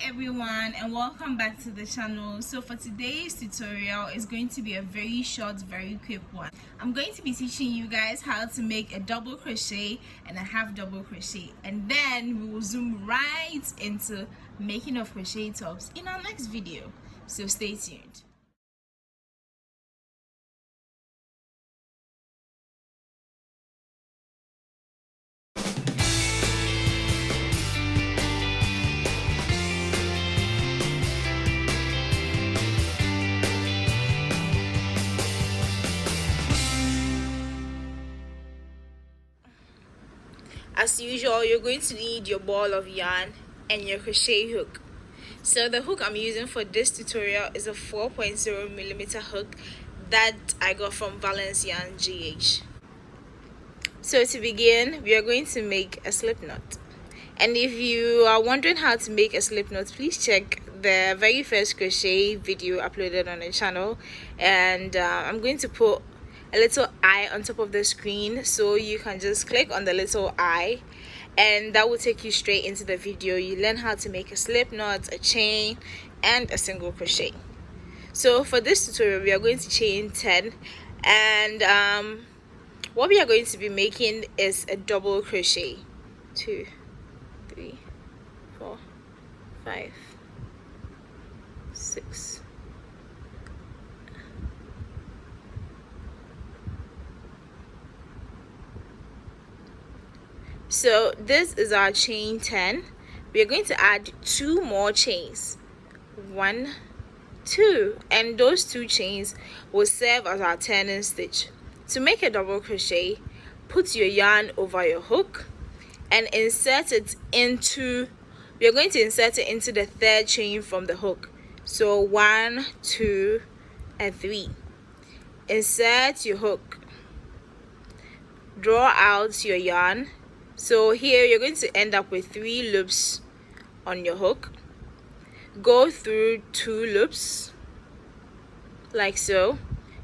everyone, and welcome back to the channel. So for today's tutorial is going to be a very short, very quick one. I'm going to be teaching you guys how to make a double crochet and a half double crochet, and then we will zoom right into making of crochet tops in our next video, so stay tuned. As usual, you're going to need your ball of yarn and your crochet hook. So the hook I'm using for this tutorial is a 4.0 millimeter hook that I got from Valence Yarn GH. So to begin, we are going to make a slip knot. And if you are wondering how to make a slip knot, please check the very first crochet video uploaded on the channel. And I'm going to put a little eye on top of the screen, so you can just click on the little eye and that will take you straight into the video. You learn how to make a slip knot, a chain, and a single crochet. So for this tutorial, we are going to chain 10, and what we are going to be making is a double crochet. 2, 3, 4, 5, 6. So this is our chain 10. We are going to add 2 more chains, 1, 2, and those 2 chains will serve as our turning stitch. To make a double crochet, put your yarn over your hook and insert it into, we are going to insert it into the 3rd chain from the hook. So 1, 2, and 3. Insert your hook, draw out your yarn. So here you're going to end up with 3 loops on your hook. Go through 2 loops like so.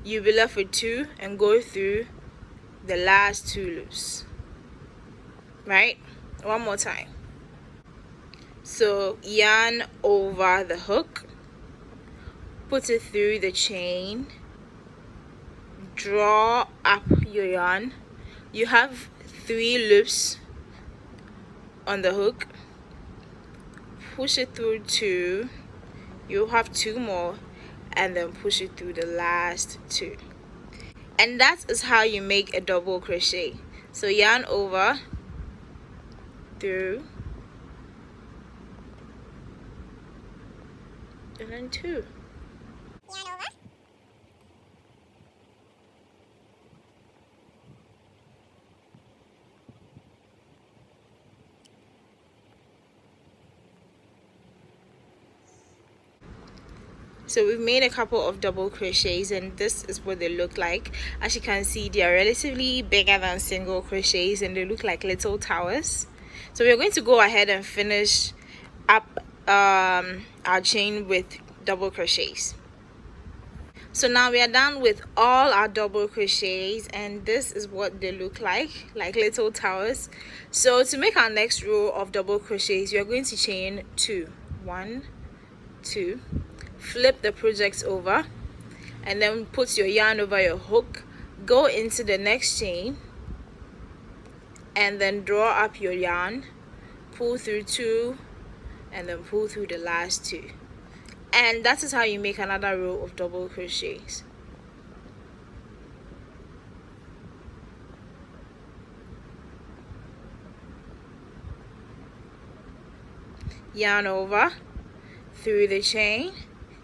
You'll be left with 2 and go through the last 2 loops. Right? One more time. So yarn over the hook, put it through the chain, draw up your yarn. You have 3 loops on the hook, push it through 2, you have 2 more, and then push it through the last 2. And that is how you make a double crochet. So yarn over, through, and then 2. Yarn over, so we've made a couple of double crochets, and this is what they look like. As you can see, they are relatively bigger than single crochets and they look like little towers. So we're going to go ahead and finish up our chain with double crochets. So now we are done with all our double crochets, and this is what they look like little towers. So to make our next row of double crochets, we are going to chain 2, 1, 2. Flip the projects over and then put your yarn over your hook, go into the next chain and then draw up your yarn, pull through 2 and then pull through the last 2, and that is how you make another row of double crochets. Yarn over, through the chain,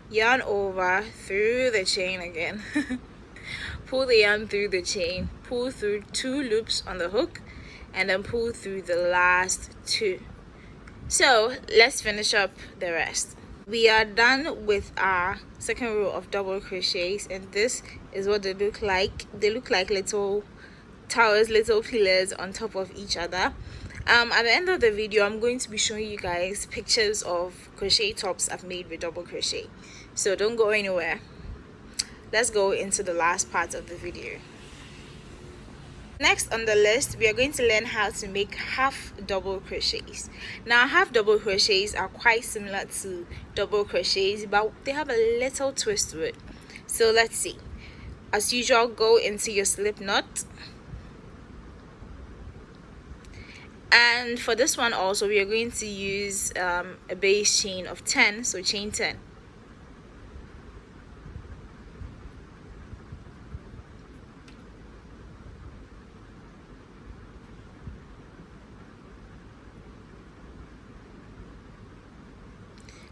yarn over, through the chain again. Pull the yarn through the chain, pull through 2 loops on the hook, and then pull through the last 2. So let's finish up the rest. We are done with our second row of double crochets, and this is what they look like. They look like little towers, little pillars on top of each other. At the end of the video, I'm going to be showing you guys pictures of crochet tops I've made with double crochet, so don't go anywhere. Let's go into the last part of the video. Next on the list, we are going to learn how to make half double crochets. Now, half double crochets are quite similar to double crochets, but they have a little twist to it. So let's see. As usual, go into your slip knot. And for this one also, we are going to use a base chain of 10, so chain 10.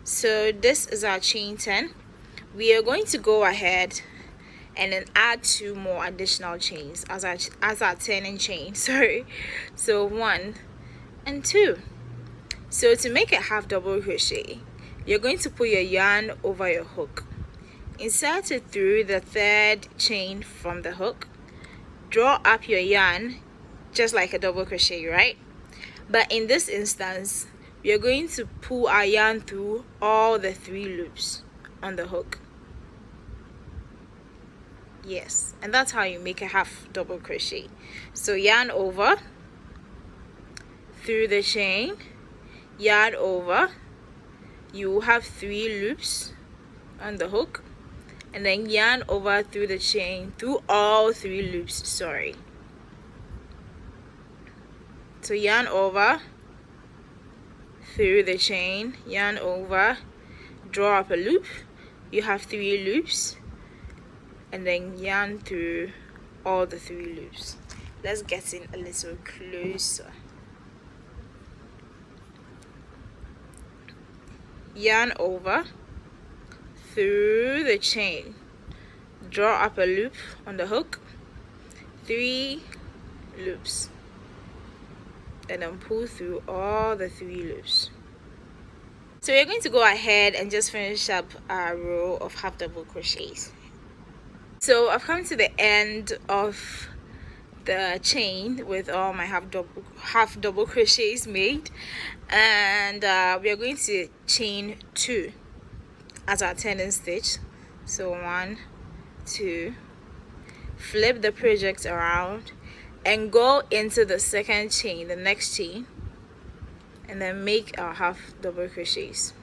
So this is our chain 10. We are going to go ahead and then add 2 more additional chains as our turning chain. Sorry. So 1 and 2. So to make a half double crochet, you're going to put your yarn over your hook, insert it through the 3rd chain from the hook, draw up your yarn just like a double crochet, right? But in this instance, we are going to pull our yarn through all the 3 loops on the hook. Yes, and that's how you make a half double crochet. So yarn over, through the chain, yarn over, you will have 3 loops on the hook, and then yarn over through the chain, through all 3 loops, sorry. So yarn over, through the chain, yarn over, draw up a loop, you have 3 loops, and then yarn through all the 3 loops. Let's get in a little closer. Yarn over, through the chain, draw up a loop on the hook, 3 loops, and then pull through all the 3 loops. So we're going to go ahead and just finish up our row of half double crochets. So I've come to the end of the chain with all my half double crochets made, and we are going to chain 2 as our turning stitch. So 1, 2, flip the project around and go into the 2nd chain, the next chain, and then make our half double crochets.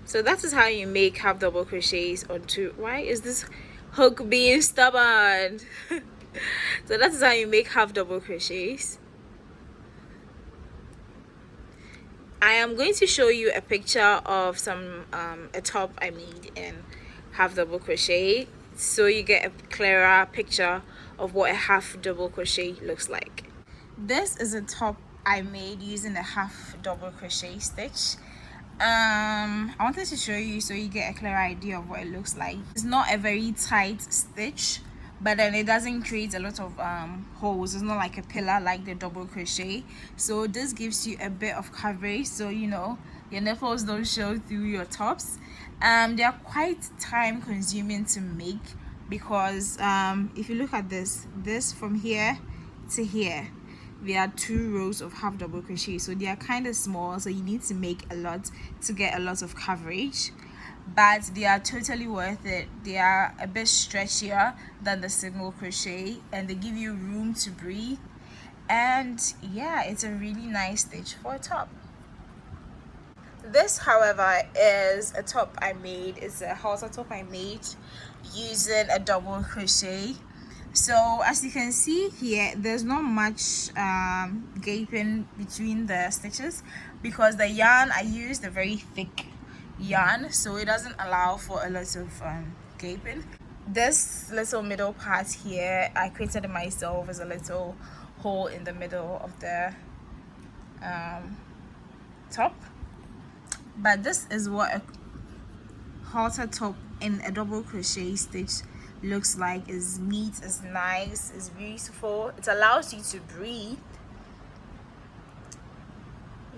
So that is how you make half double crochets on 2. Why is this hook being stubborn? So that is how you make half double crochets. I am going to show you a picture of a top I made in half double crochet, so you get a clearer picture of what a half double crochet looks like. This is a top I made using a half double crochet stitch. I wanted to show you so you get a clear idea of what it looks like. It's not a very tight stitch, but then it doesn't create a lot of holes. It's not like a pillar like the double crochet, so this gives you a bit of coverage, so you know your nipples don't show through your tops. They are quite time consuming to make because if you look at this from here to here, there are 2 rows of half double crochet, so they are kind of small, so you need to make a lot to get a lot of coverage, but they are totally worth it. They are a bit stretchier than the single crochet, and they give you room to breathe, and yeah, it's a really nice stitch for a top. This, however, is a top I made. It's a halter top I made using a double crochet. So as you can see here, there's not much gaping between the stitches because the yarn I used a very thick yarn, so it doesn't allow for a lot of gaping. This little middle part here I created it myself as a little hole in the middle of the top, but this is what a halter top in a double crochet stitch looks like. Is neat, is nice, is beautiful. It allows you to breathe.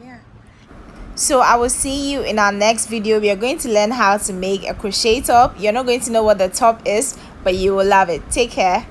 Yeah. So I will see you in our next video. We are going to learn how to make a crochet top. You're not going to know what the top is, but you will love it. Take care.